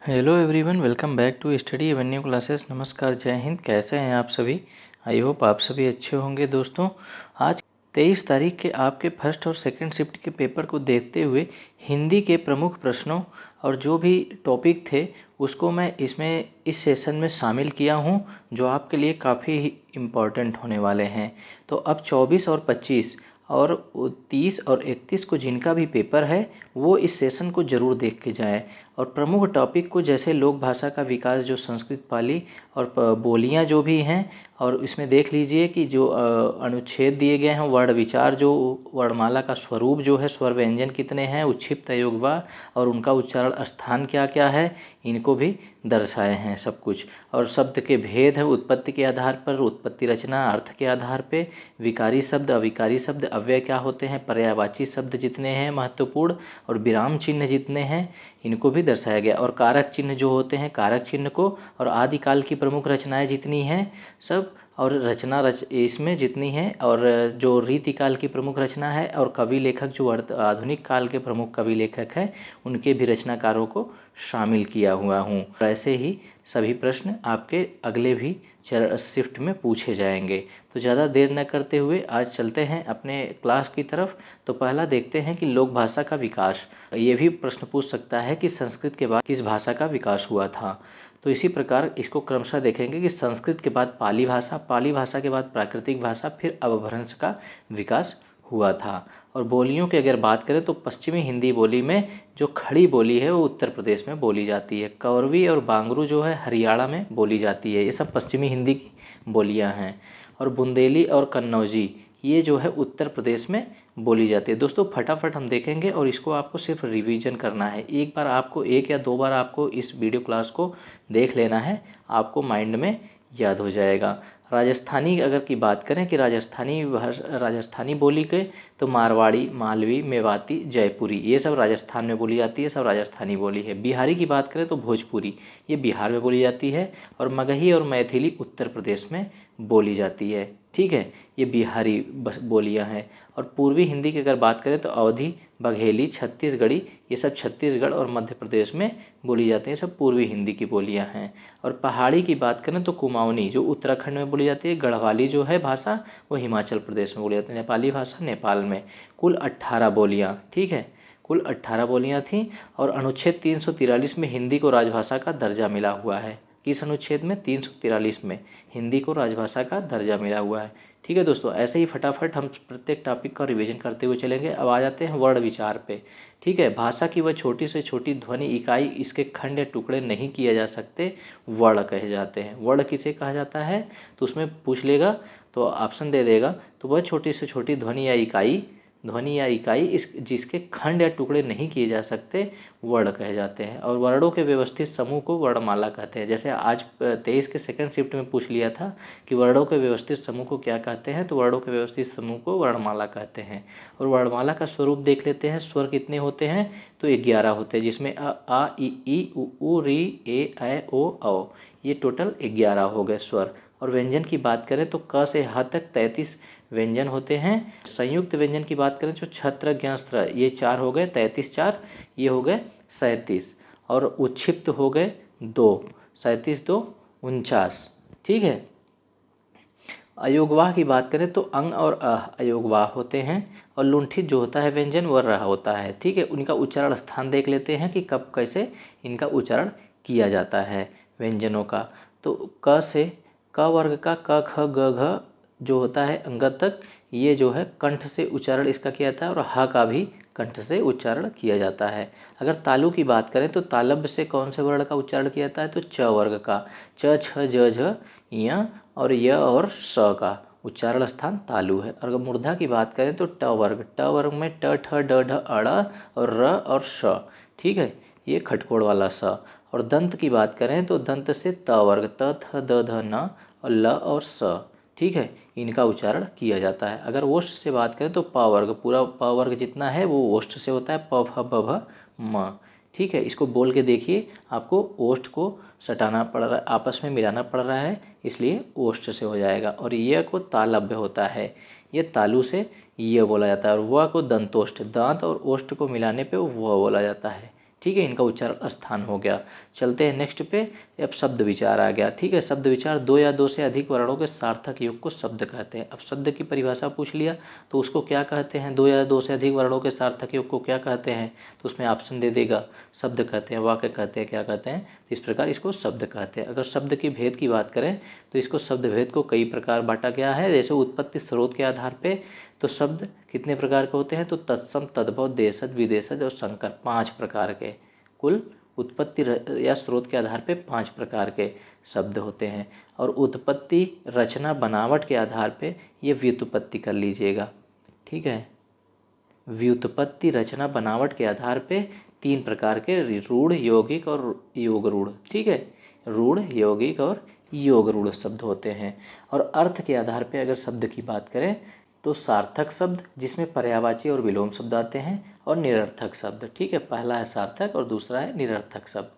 Hello everyone, welcome back to Study Avenue classes. नमस्कार, जय हिंद। कैसे हैं आप सभी? आई होप आप सभी अच्छे होंगे। दोस्तों, आज 23 तारीख के आपके फर्स्ट और सेकंड शिफ्ट के पेपर को देखते हुए हिंदी के प्रमुख प्रश्नों और जो भी टॉपिक थे उसको मैं इस सेशन में शामिल किया हूं, जो आपके लिए काफ़ी इम्पॉर्टेंट होने वाले हैं। तो अब 24 और 25 और 30 और 31 को जिनका भी पेपर है वो इस सेशन को ज़रूर देख के जाएं। और प्रमुख टॉपिक को जैसे लोक भाषा का विकास, जो संस्कृत पाली और बोलियां जो भी हैं, और इसमें देख लीजिए कि जो अनुच्छेद दिए गए हैं, वर्ण विचार, जो वर्णमाला का स्वरूप जो है, स्वर व्यंजन कितने हैं, उच्छिप्त अयोगवा और उनका उच्चारण स्थान क्या क्या है, इनको भी दर्शाए हैं सब कुछ। और शब्द के भेद है उत्पत्ति के आधार पर, उत्पत्ति रचना अर्थ के आधार पे, विकारी शब्द अविकारी शब्द अव्यय क्या होते हैं, पर्यायवाची शब्द जितने हैं महत्वपूर्ण और विराम चिन्ह जितने हैं इनको भी दर्शाया गया। और कारक चिन्ह जो होते हैं, कारक चिन्ह को, और आदिकाल की प्रमुख रचनाएं जितनी हैं सब, और इसमें जितनी हैं, और जो रीतिकाल की प्रमुख रचना है, और कवि लेखक जो आधुनिक काल के प्रमुख कवि लेखक हैं उनके भी रचनाकारों को शामिल किया हुआ हूँ। ऐसे ही सभी प्रश्न आपके अगले भी शिफ्ट में पूछे जाएंगे। तो ज़्यादा देर न करते हुए आज चलते हैं अपने क्लास की तरफ। तो पहला देखते हैं कि लोक भाषा का विकास। ये भी प्रश्न पूछ सकता है कि संस्कृत के बाद किस भाषा का विकास हुआ था। तो इसी प्रकार इसको क्रमशः देखेंगे कि संस्कृत के बाद पाली भाषा, पाली भाषा के बाद प्राकृतिक भाषा, फिर अपभ्रंश का विकास हुआ था। और बोलियों की अगर बात करें तो पश्चिमी हिंदी बोली में जो खड़ी बोली है वो उत्तर प्रदेश में बोली जाती है। कौरवी और बांगरू जो है हरियाणा में बोली जाती है। ये सब पश्चिमी हिंदी की बोलियां हैं। और बुंदेली और कन्नौजी ये जो है उत्तर प्रदेश में बोली जाती है। दोस्तों, फटाफट हम देखेंगे और इसको आपको सिर्फ रिवीजन करना है। एक बार आपको, एक या दो बार आपको इस वीडियो क्लास को देख लेना है, आपको माइंड में याद हो जाएगा। राजस्थानी अगर की बात करें कि राजस्थानी बोली के, तो मारवाड़ी, मालवी, मेवाती, जयपुरी ये सब राजस्थान में बोली जाती है, सब राजस्थानी बोली है। बिहारी की बात करें तो भोजपुरी, ये बिहार में बोली जाती है। और मगही और मैथिली उत्तर प्रदेश में बोली जाती है। ठीक है, ये बिहारी बोलियां हैं। और पूर्वी हिंदी की अगर बात करें तो अवधी, बघेली, छत्तीसगढ़ी ये सब छत्तीसगढ़ और मध्य प्रदेश में बोली जाती हैं। सब पूर्वी हिंदी की बोलियां हैं। और पहाड़ी की बात करें तो कुमाऊनी जो उत्तराखंड में बोली जाती है, गढ़वाली जो है भाषा वो हिमाचल प्रदेश में बोली जाती है, नेपाली भाषा नेपाल में। कुल 18 बोलियाँ, ठीक है, कुल 18 बोलियाँ थीं। और अनुच्छेद 343 में हिंदी को राजभाषा का दर्जा मिला हुआ है। किस अनुच्छेद में? 343 में हिंदी को राजभाषा का दर्जा मिला हुआ है। ठीक है दोस्तों, ऐसे ही फटाफट हम प्रत्येक टॉपिक का रिवीजन करते हुए चलेंगे। अब आ जाते हैं वर्ण विचार पे। ठीक है, भाषा की वह छोटी से छोटी ध्वनि इकाई, इसके खंड या टुकड़े नहीं किए जा सकते, वर्ण कहे जाते हैं। वर्ण किसे कहा जाता है? तो उसमें पूछ लेगा तो ऑप्शन दे देगा। तो वह छोटी से छोटी ध्वनि या इकाई इस जिसके खंड या टुकड़े नहीं किए जा सकते, वर्ण कहे जाते हैं। और वर्णों के व्यवस्थित समूह को वर्णमाला कहते हैं। जैसे आज 23 के सेकंड शिफ्ट में पूछ लिया था कि वर्णों के व्यवस्थित समूह को क्या कहते हैं, तो वर्णों के व्यवस्थित समूह को वर्णमाला कहते हैं। और वर्णमाला का स्वरूप देख लेते हैं। स्वर कितने होते हैं? तो 11 होते हैं, जिसमें अ, आ, ई, उ, री, ए, ऐ, ओ, औ, ये टोटल 11 हो गए स्वर। और व्यंजन की बात करें तो क से ह तक 33 व्यंजन होते हैं। संयुक्त व्यंजन की बात करें जो छत्र, ज्ञास्त्र, ये 4 हो गए, 33 4 ये हो गए 37। और उच्छिप्त हो गए 2, 37 2 49। ठीक है। अयोगवाह की बात करें तो अंग और अयोगवाह होते हैं। और लुंठित जो होता है व्यंजन वह रह होता है। ठीक है, उनका उच्चारण स्थान देख लेते हैं कि कब कैसे इनका उच्चारण किया जाता है व्यंजनों का। तो क से, क वर्ग का क ख ग घ जो होता है अंगत तक, ये जो है कंठ से उच्चारण इसका किया जाता है। और ह का भी कंठ से उच्चारण किया जाता है। अगर तालु की बात करें तो तालब से कौन से वर्ण का उच्चारण किया जाता है? तो च वर्ग का। च, छ, ज, झ, य और य और स का उच्चारण स्थान तालु है। और अगर मूर्धा की बात करें तो ट वर्ग में ट, ठ, ड, ढ, अड़ और र और श। ठीक है, ये खटकोड़ वाला स। और दंत की बात करें तो दंत से त वर्ग, त, थ, द, ध, न और ल और स। ठीक है, इनका उच्चारण किया जाता है। अगर ओष्ठ से बात करें तो प वर्ग, पूरा प वर्ग जितना है वो ओष्ठ से होता है, प, फ, ब, भ, म। ठीक है, इसको बोल के देखिए, आपको ओष्ठ को सटाना पड़ रहा है, आपस में मिलाना पड़ रहा है, इसलिए ओष्ठ से हो जाएगा। और य को तालव्य होता है, ये तालु से ये बोला जाता है। और व को दंतोष्ठ, दांत और ओष्ठ को मिलाने पे वो बोला जाता है। ठीक है, इनका उच्चारण स्थान हो गया। चलते हैं नेक्स्ट पे। अब शब्द विचार आ गया। ठीक है, शब्द विचार, दो या दो से अधिक वर्णों के सार्थक योग को शब्द कहते हैं। अब शब्द की परिभाषा पूछ लिया तो उसको क्या कहते हैं, दो या दो से अधिक वर्णों के सार्थक योग को क्या कहते हैं, तो उसमें ऑप्शन दे देगा। शब्द कहते हैं, वाक्य कहते हैं, क्या कहते हैं, इस प्रकार इसको शब्द कहते हैं। अगर शब्द की भेद की बात करें तो इसको शब्द भेद को कई प्रकार बांटा गया है। जैसे उत्पत्ति स्रोत के आधार पे तो शब्द कितने प्रकार के होते हैं, तो तत्सम, तद्भव, देशज, विदेशज और संकर, 5 प्रकार के। कुल उत्पत्ति या स्रोत के आधार पे 5 प्रकार के शब्द होते हैं। और उत्पत्ति, रचना, बनावट के आधार पे ये व्युत्पत्ति कर लीजिएगा। ठीक है, व्युत्पत्ति, रचना, बनावट के आधार पे 3 प्रकार के रूढ़, यौगिक और योग रूढ़। ठीक है, रूढ़, यौगिक और योग रूढ़ शब्द होते हैं। और अर्थ के आधार पे अगर शब्द की बात करें तो सार्थक शब्द जिसमें पर्यायवाची और विलोम शब्द आते हैं, और निरर्थक शब्द। ठीक है, पहला है सार्थक और दूसरा है निरर्थक शब्द।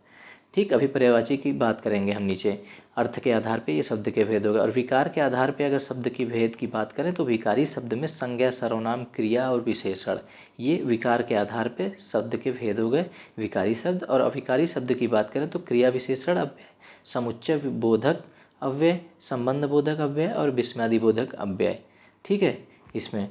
ठीक, अभी पर्यायवाची की बात करेंगे हम नीचे। अर्थ के आधार पे ये शब्द के भेद हो गए। और विकार के आधार पे अगर शब्द की भेद की बात करें तो विकारी शब्द में संज्ञा, सर्वनाम, क्रिया और विशेषण, ये विकार के आधार पे शब्द के भेद हो गए, विकारी शब्द। और अविकारी शब्द की बात करें तो क्रिया विशेषण अव्यय, समुच्चय बोधक अव्यय, संबंध बोधक अव्यय और विस्मयादि बोधक अव्यय। ठीक है, इसमें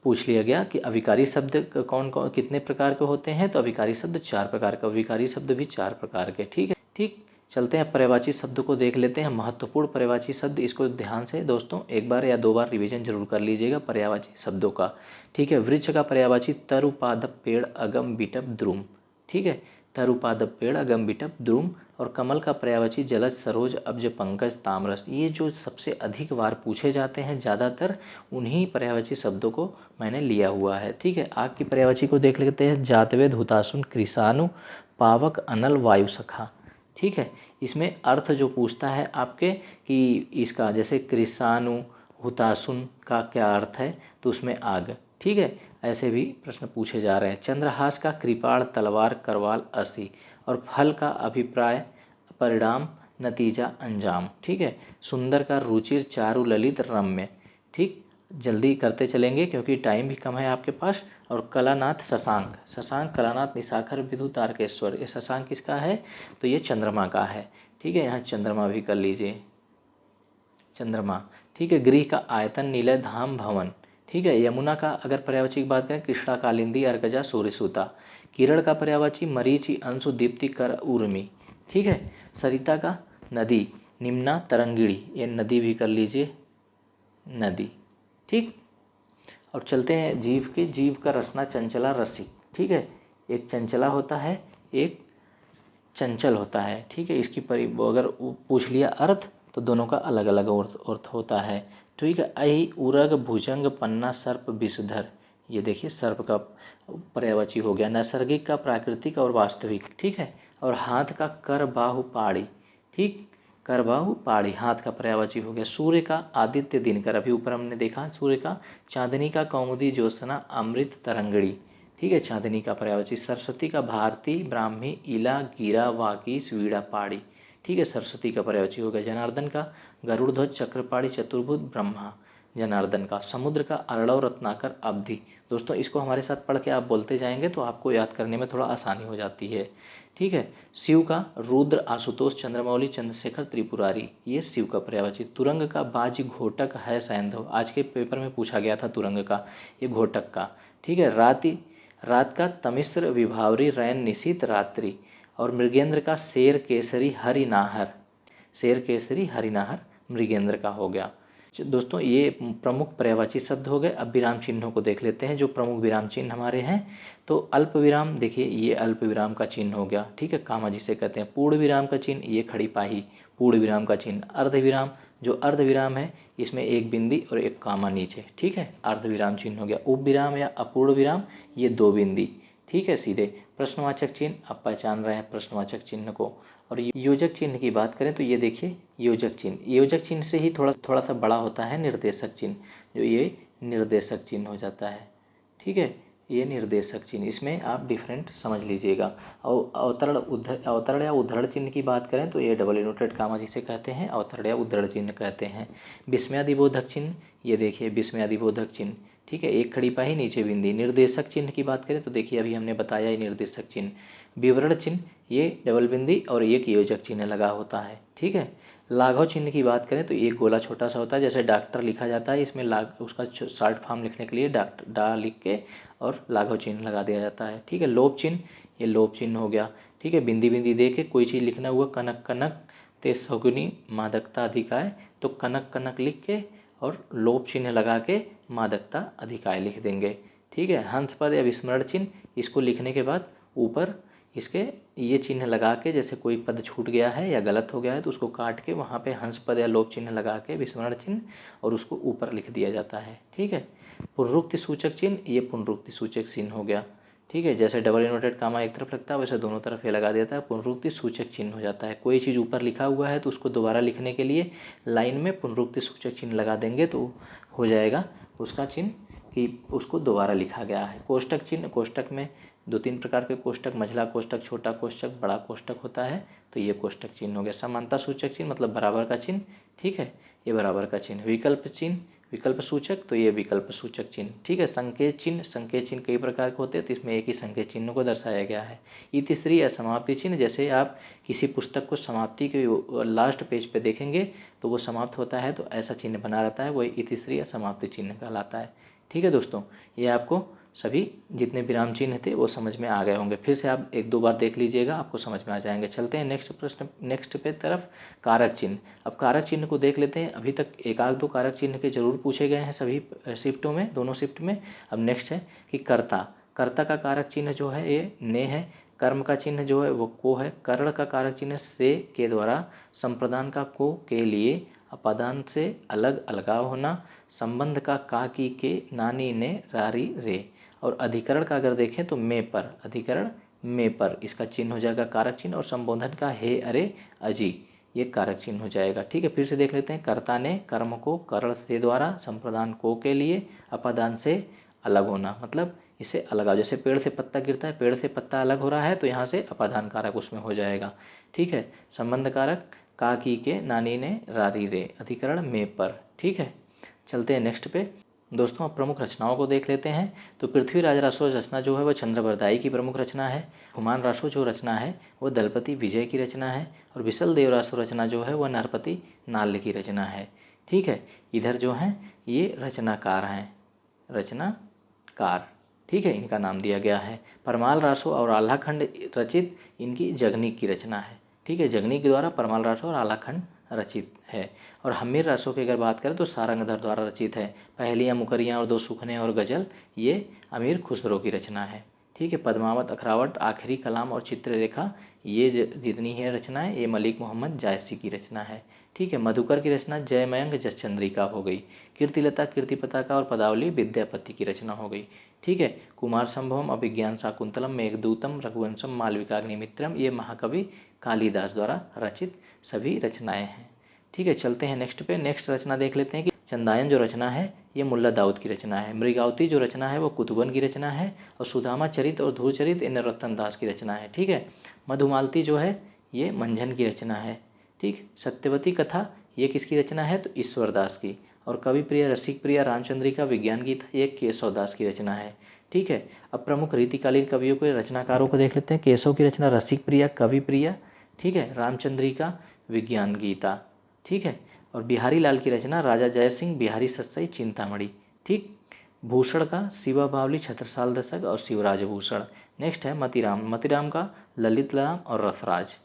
पूछ लिया गया कि अविकारी शब्द कौन कौन कितने प्रकार के होते हैं, तो अविकारी शब्द 4 प्रकार का, विकारी शब्द भी 4 प्रकार के। ठीक है, ठीक, चलते हैं पर्यायवाची शब्द को देख लेते हैं। महत्वपूर्ण पर्यायवाची शब्द, इसको ध्यान से दोस्तों 1 बार या 2 बार रिवीजन जरूर कर लीजिएगा पर्यायवाची शब्दों का। ठीक है, वृक्ष का पर्यायवाची तरु, पादप, पेड़, अगम, बिटप, द्रुम। ठीक है, तरु, पादप, पेड़, अगम, बिटप, द्रुम। और कमल का पर्यायवाची जलज, सरोज, अब्ज, पंकज, ताम्रस। ये जो सबसे अधिक बार पूछे जाते हैं, ज़्यादातर उन्हीं पर्यायवाची शब्दों को मैंने लिया हुआ है। ठीक है, आग की पर्यायवाची को देख लेते हैं। जातवेद, हुताशुन, कृषाणु, पावक, अनल, वायुसखा। ठीक है, इसमें अर्थ जो पूछता है आपके कि इसका, जैसे कृषाणु, हुताशुन का क्या अर्थ है, तो उसमें आग। ठीक है, ऐसे भी प्रश्न पूछे जा रहे हैं। चंद्रहास का कृपाण, तलवार, करवाल, असी। और फल का अभिप्राय, परिणाम, नतीजा, अंजाम। ठीक है, सुंदर का रुचिर, चारु, ललित, रम्य। ठीक, जल्दी करते चलेंगे क्योंकि टाइम भी कम है आपके पास। और कलानाथ, शशांक, शशांक, कलानाथ, निशाखर, विदु, तारकेश्वर। ये शशांक किसका है, तो ये चंद्रमा का है। ठीक है, यहाँ चंद्रमा भी कर लीजिए, चंद्रमा। ठीक है, गृह का आयतन, निलय, धाम, भवन। ठीक है, यमुना का अगर पर्यायवाची की बात करें, कृष्णा, कालिंदी, अर्कजा, सूर्यसुता। किरण का पर्यायवाची मरीचि, अंशु, दीप्ति, कर, ऊर्मी। ठीक है, सरिता का नदी, निम्ना, तरंगिणी। ये नदी भी कर लीजिए, नदी। ठीक, और चलते हैं जीव के। जीव का रसना, चंचला, रसिक। ठीक है, एक चंचला होता है, एक चंचल होता है। ठीक है, इसकी अगर पूछ लिया अर्थ तो दोनों का अलग अलग अर्थ होता है। ठीक है, ऐ, उरग, भुजंग, पन्ना, सर्प, विषधर। ये देखिए सर्प का पर्यायवाची हो गया। नैसर्गिक का प्राकृतिक और वास्तविक। ठीक है, और हाथ का कर, बाहु, पाड़ी। ठीक, कर, बाहु, पाड़ी हाथ का पर्यायवाची हो गया। सूर्य का आदित्य, दिनकर, अभी ऊपर हमने देखा सूर्य का। चांदनी का कौमुदी, ज्योत्सना, अमृत, तरंगड़ी। ठीक है, चांदनी का पर्यायवाची। सरस्वती का भारती, ब्राह्मी, इला, गिरा, वाकीस, वीणा, पाड़ी। ठीक है, सरस्वती का पर्यायवाची हो गया। जनार्दन का गरुड़ ध्वज, चक्रपाणी, चतुर्भुज, ब्रह्मा। जनार्दन का। समुद्र का अर्णव, रत्नाकर, अवधि। दोस्तों इसको हमारे साथ पढ़ के आप बोलते जाएंगे तो आपको याद करने में थोड़ा आसानी हो जाती है। ठीक है, शिव का रुद्र, आशुतोष, चंद्रमौली, चंद्रशेखर, त्रिपुरारी। ये शिव का पर्यायवाची। तुरंग का बाज, घोटक, है, सैंधव। आज के पेपर में पूछा गया था तुरंग का, ये घोटक का। ठीक है, रात का तमिश्र, विभावरी, रैन, निशीत, रात्रि। और मृगेंद्र का शेर, केसरी, हरिनाहर। शेर, केसरी, हरिनाहर मृगेंद्र का हो गया। दोस्तों ये प्रमुख पर्यायवाची शब्द हो गए। अब विराम चिन्हों को देख लेते हैं जो प्रमुख विराम चिन्ह हमारे हैं। तो अल्प विराम, देखिए ये अल्प विराम का चिन्ह हो गया। ठीक है, कामा जिसे कहते हैं। पूर्ण विराम का चिन्ह, ये खड़ी पाही पूर्ण विराम का चिन्ह। अर्ध विराम, जो अर्ध विराम है इसमें एक बिंदी और एक कामा नीचे। ठीक है, अर्ध विराम चिन्ह हो गया। उप विराम या अपूर्ण विराम, ये 2 बिंदी। ठीक है, सीधे। प्रश्नवाचक चिन्ह, आप पहचान रहे हैं प्रश्नवाचक चिन्ह को। और योजक चिन्ह की बात करें तो ये देखिए योजक चिन्ह। योजक चिन्ह से ही थोड़ा सा बड़ा होता है निर्देशक चिन्ह, जो ये निर्देशक चिन्ह हो जाता है। ठीक है, ये निर्देशक चिन्ह, इसमें आप डिफरेंट समझ लीजिएगा। और अवतरण या उद्धरण चिन्ह की बात करें तो ये डबल इनवर्टेड कामा जिसे कहते हैं अवतरण या उद्धरण चिन्ह कहते हैं। विस्मयादिबोधक चिन्ह, ये देखिए विस्मयादिबोधक चिन्ह। ठीक है, एक खड़ी पाही नीचे बिंदी। निर्देशक चिन्ह की बात करें तो देखिए अभी हमने बताया ही निर्देशक चिन्ह। विवरण चिन्ह ये डबल बिंदी और एक योजक चिन्ह लगा होता है। ठीक है। लाघव चिन्ह की बात करें तो एक गोला छोटा सा होता है, जैसे डॉक्टर लिखा जाता है, इसमें लाग उसका शॉर्ट फॉर्म लिखने के लिए डॉक्टर डा लिख के और लाघव चिन्ह लगा दिया जाता है। ठीक है। लोभ चिन्ह, ये लोभ चिन्ह हो गया। ठीक है। बिंदी बिंदी दे के कोई चीज़ लिखना हुआ, कनक कनक ते सगुनी मादकता अधिकाय, तो कनक कनक लिख के और लोभ चिन्ह लगा के मादकता अधिकाय लिख देंगे। ठीक है। हंस पद या विस्मरण चिन्ह, इसको लिखने के बाद ऊपर इसके ये चिन्ह लगा के, जैसे कोई पद छूट गया है या गलत हो गया है तो उसको काट के वहाँ पे हंस पद या लोभ चिन्ह लगा के विस्मरण चिन्ह और उसको ऊपर लिख दिया जाता है। ठीक है। पुनरुक्ति सूचक चिन्ह, ये पुनरुक्ति सूचक चिन्ह हो गया। ठीक है। जैसे डबल इन्वर्टेड कामा एक तरफ लगता है वैसे दोनों तरफ ये लगा देता है, पुनरुक्ति सूचक चिन्ह हो जाता है। कोई चीज़ ऊपर लिखा हुआ है तो उसको दोबारा लिखने के लिए लाइन में पुनरुक्ति सूचक चिन्ह लगा देंगे तो हो जाएगा उसका चिन्ह कि उसको दोबारा लिखा गया है। कोष्टक चिन्ह, कोष्टक में दो तीन प्रकार के कोष्टक, मझला कोष्टक, छोटा कोष्टक, बड़ा कोष्टक होता है, तो ये कोष्टक चिन्ह हो गया। समानता सूचक चिन्ह मतलब बराबर का चिन्ह। ठीक है। ये बराबर का चिन्ह। विकल्प चिन्ह, विकल्प सूचक, तो ये विकल्प सूचक चिन्ह। ठीक है। संकेत चिन्ह, संकेत चिन्ह कई प्रकार के होते हैं तो इसमें एक ही संकेत चिन्ह को दर्शाया गया है। इतिश्री या समाप्ति चिन्ह, जैसे आप किसी पुस्तक को समाप्ति के लास्ट पेज पे देखेंगे तो वो समाप्त होता है तो ऐसा चिन्ह बना रहता है, वो इतिश्री या समाप्ति चिन्ह कहलाता है। ठीक है दोस्तों, ये आपको सभी जितने विराम चिन्ह थे वो समझ में आ गए होंगे। फिर से आप एक दो बार देख लीजिएगा, आपको समझ में आ जाएंगे। चलते हैं नेक्स्ट प्रश्न, नेक्स्ट पे तरफ, कारक चिन्ह। अब कारक चिन्ह को देख लेते हैं। अभी तक एक आध दो कारक चिन्ह के जरूर पूछे गए हैं सभी शिफ्टों में, दोनों शिफ्ट में। अब नेक्स्ट है कि कर्ता, कर्ता का कारक चिन्ह जो है ये ने है। कर्म का चिन्ह जो है वो को है। कर्ण का कारक चिन्ह से के द्वारा, संप्रदान का को के लिए, अपादान से अलग अलगाव होना, संबंध का का की के, नानी ने रारी रे, और अधिकरण का अगर देखें तो में पर, अधिकरण में पर, इसका चिन्ह हो जाएगा कारक चिन्ह। और संबोधन का हे अरे अजी, ये कारक चिन्ह हो जाएगा। ठीक है। फिर से देख लेते हैं। कर्ता ने कर्म को कर्ण से द्वारा, संप्रदान को के लिए, अपादान से अलग होना, मतलब इससे अलगाव। जैसे पेड़ से पत्ता गिरता है, पेड़ से पत्ता अलग हो रहा है तो यहाँ से अपादान कारक उसमें हो जाएगा। ठीक है। संबंध कारक का की के, नानी ने रारी रे, अधिकरण में पर। ठीक है। चलते हैं नेक्स्ट पे दोस्तों। अब प्रमुख रचनाओं को देख लेते हैं। तो पृथ्वीराज रासो रचना जो है वह चंद्रवरदाई की प्रमुख रचना है। हुमान रासो जो रचना है वो दलपति विजय की रचना है। और विसल देव रासो रचना जो है वह नरपति नाल्य की रचना है। ठीक है। इधर जो हैं ये रचनाकार हैं, रचनाकार। ठीक है। इनका नाम दिया गया है। परमाल रासो और आल्हाखंड रचित इनकी जगनीक की रचना है। ठीक है। जगनीक के द्वारा परमाल रासो और आल्हाखंड रचित है। और हमीर रासो की अगर बात करें तो सारंगधर द्वारा रचित है। पहेलियाँ, मुकरियाँ और दो सुखने और गजल ये अमीर खुसरो की रचना है। ठीक है। पद्मावत, अखरावट, आखिरी कलाम और चित्ररेखा ये जितनी है रचनाएं ये मलिक मोहम्मद जायसी की रचना है। ठीक है। मधुकर की रचना जयमयंक जसचंद्रिका हो गई। कीर्तिलता, कीर्तिपताका और पदावली विद्यापति की रचना हो गई। ठीक है। कुमार संभवम, अभिज्ञान शाकुंतलम, मेघदूतम, रघुवंशम, मालविकाग्निमित्रम ये महाकवि कालिदास द्वारा रचित सभी रचनाएं हैं। ठीक है। चलते हैं नेक्स्ट पे। नेक्स्ट रचना देख लेते हैं कि चंदायन जो रचना है ये मुल्ला दाऊद की रचना है। मृगावती जो रचना है वो कुतुबन की रचना है। और सुदामा चरित और ध्रुव चरित इन नरोत्तम दास की रचना है। ठीक है। मधुमालती जो है ये मंझन की रचना है। ठीक। सत्यवती कथा ये किसकी रचना है तो ईश्वर दास की। और कवि प्रिय, रसिक प्रिय, रामचंद्रिका, विज्ञान गीत ये केशव दास की रचना है। ठीक है। अब प्रमुख रीतिकालीन कवियों को, रचनाकारों को देख लेते हैं। केशव की रचना रसिक प्रिय, कवि प्रिय। ठीक है। रामचंद्रिका, विज्ञान गीता। ठीक है। और बिहारी लाल की रचना राजा जय सिंह, बिहारी सत्सई, चिंतामणि। ठीक। भूषण का शिवा बावली, छत्रसाल दशक और शिवराज भूषण। नेक्स्ट है मतीराम, मतीराम का ललित राम और रसराज।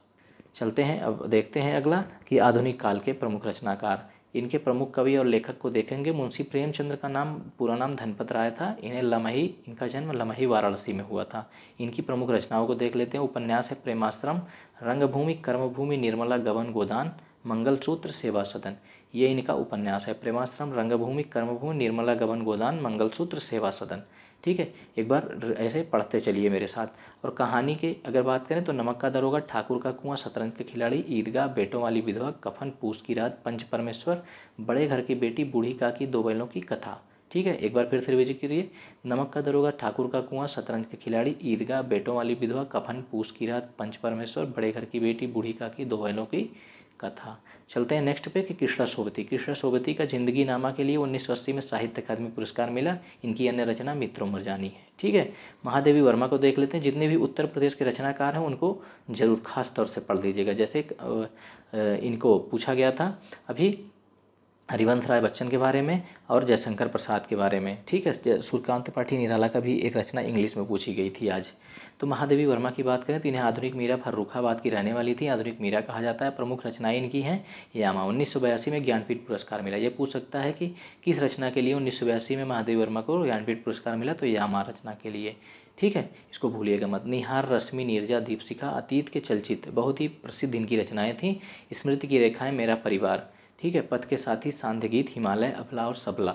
चलते हैं अब देखते हैं अगला कि आधुनिक काल के प्रमुख रचनाकार। इनके प्रमुख कवि और लेखक को देखेंगे। मुंशी प्रेमचंद्र का नाम, पूरा नाम धनपत राय था। इन्हें लमही, इनका जन्म लमही वाराणसी में हुआ था। इनकी प्रमुख रचनाओं को देख लेते हैं। उपन्यास है प्रेमाश्रम, रंगभूमि, कर्मभूमि, निर्मला गबन गोदान, मंगलसूत्र, सेवा सदन। ये इनका उपन्यास है। प्रेमाश्रम, रंगभूमि, कर्मभूमि, निर्मला गबन गोदान, मंगलसूत्र, सेवा सदन। ठीक है। एक बार ऐसे पढ़ते चलिए मेरे साथ। और कहानी की अगर बात करें तो नमक का दरोगा, ठाकुर का कुआं, शतरंज के खिलाड़ी, ईदगाह, बेटों वाली विधवा, कफन, पूस की रात, पंच परमेश्वर, बड़े घर की बेटी, बूढ़ी काकी, दो बैलों की कथा। ठीक है। एक बार फिर से रिविजन करिए। नमक का दरोगा, ठाकुर का कुआं, शतरंज के खिलाड़ी, ईदगाह, बेटों वाली विधवा, कफन, पूस की रात, पंच परमेश्वर, बड़े घर की बेटी, बूढ़ी काकी, दो बैलों की का था। चलते हैं नेक्स्ट पे कि कृष्णा सोबती। कृष्णा सोबती का जिंदगी नामा के लिए 1980 में साहित्य अकादमी पुरस्कार मिला। इनकी अन्य रचना मित्रों मरजानी है। ठीक है, महादेवी वर्मा को देख लेते हैं। जितने भी उत्तर प्रदेश के रचनाकार हैं उनको जरूर खास तौर से पढ़ लीजिएगा। जैसे इनको पूछा गया था अभी हरिवंश राय बच्चन के बारे में और जयशंकर प्रसाद के बारे में। ठीक है, सूर्यकांत त्रिपाठी निराला का भी एक रचना इंग्लिश में पूछी गई थी आज। तो महादेवी वर्मा की बात करें तो इन्हें आधुनिक मीरा फर्रुखाबाद की रहने वाली थी, आधुनिक मीरा कहा जाता है। प्रमुख रचनाएं इनकी हैं यामा। 1982 में ज्ञानपीठ पुरस्कार मिला। ये पूछ सकता है कि किस रचना के लिए 1982 में महादेवी वर्मा को ज्ञानपीठ पुरस्कार मिला, तो यामा रचना के लिए। ठीक है, इसको भूलिएगा मत। निहार, रश्मि, नीरजा, दीपशिखा, अतीत के चलचित्र बहुत ही प्रसिद्ध इनकी रचनाएं थी। स्मृति की रेखाएं, मेरा परिवार। ठीक है, पथ के साथी, सांध्य गीत, हिमालय, अबला और सबला,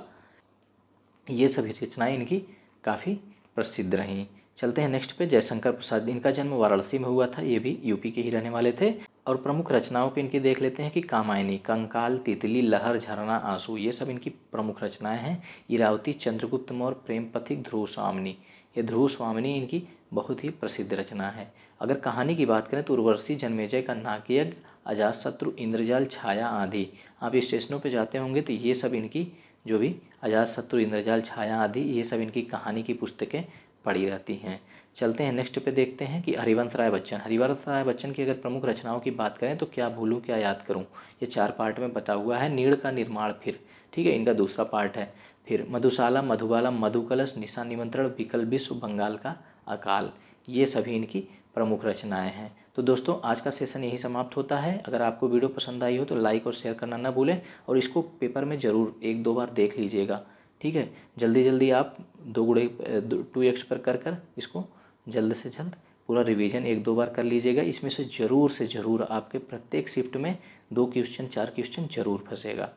ये सभी रचनाएं इनकी काफ़ी प्रसिद्ध रहीं। चलते हैं नेक्स्ट पे जयशंकर प्रसाद। इनका जन्म वाराणसी में हुआ था, ये भी यूपी के ही रहने वाले थे। और प्रमुख रचनाओं पे इनकी देख लेते हैं कि कामायनी, कंकाल, तितली, लहर, झरना, आंसू, ये सब इनकी प्रमुख रचनाएं हैं। इरावती, चंद्रगुप्त मौर्य, प्रेम पथिक, ध्रुव स्वामिनी, ये ध्रुव स्वामिनी इनकी बहुत ही प्रसिद्ध रचना है। अगर कहानी की बात करें तो उर्वशी, जन्मेजय का नागयज्ञ, अजातशत्रु, इंद्रजाल, छाया, आदि। आप स्टेशनों पे जाते होंगे तो ये सब इनकी जो भी अजातशत्रु, इंद्रजाल, छाया आदि, ये सब इनकी कहानी की पुस्तकें पढ़ी रहती हैं। चलते हैं नेक्स्ट पे देखते हैं कि हरिवंश राय बच्चन। हरिवंश राय बच्चन की अगर प्रमुख रचनाओं की बात करें तो क्या भूलूं क्या याद करूं, ये 4 पार्ट में बता हुआ है। नीड़ का निर्माण फिर, ठीक है, इनका दूसरा पार्ट है। फिर मधुशाला, मधुबाला, मधुकलश, निशा निमंत्रण, विकल विश्व, बंगाल का अकाल, ये सभी इनकी प्रमुख रचनाएं हैं। तो दोस्तों आज का सेशन यही समाप्त होता है। अगर आपको वीडियो पसंद आई हो तो लाइक और शेयर करना ना भूलें और इसको पेपर में ज़रूर 1-2 बार देख लीजिएगा। ठीक है, जल्दी जल्दी आप 2x पर कर इसको जल्द से जल्द पूरा रिवीजन 1-2 बार कर लीजिएगा। इसमें से ज़रूर आपके प्रत्येक शिफ्ट में 2 क्वेश्चन 4 क्वेश्चन जरूर फंसेगा।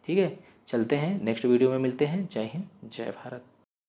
ठीक है, चलते हैं नेक्स्ट वीडियो में मिलते हैं। जय हिंद, जय भारत।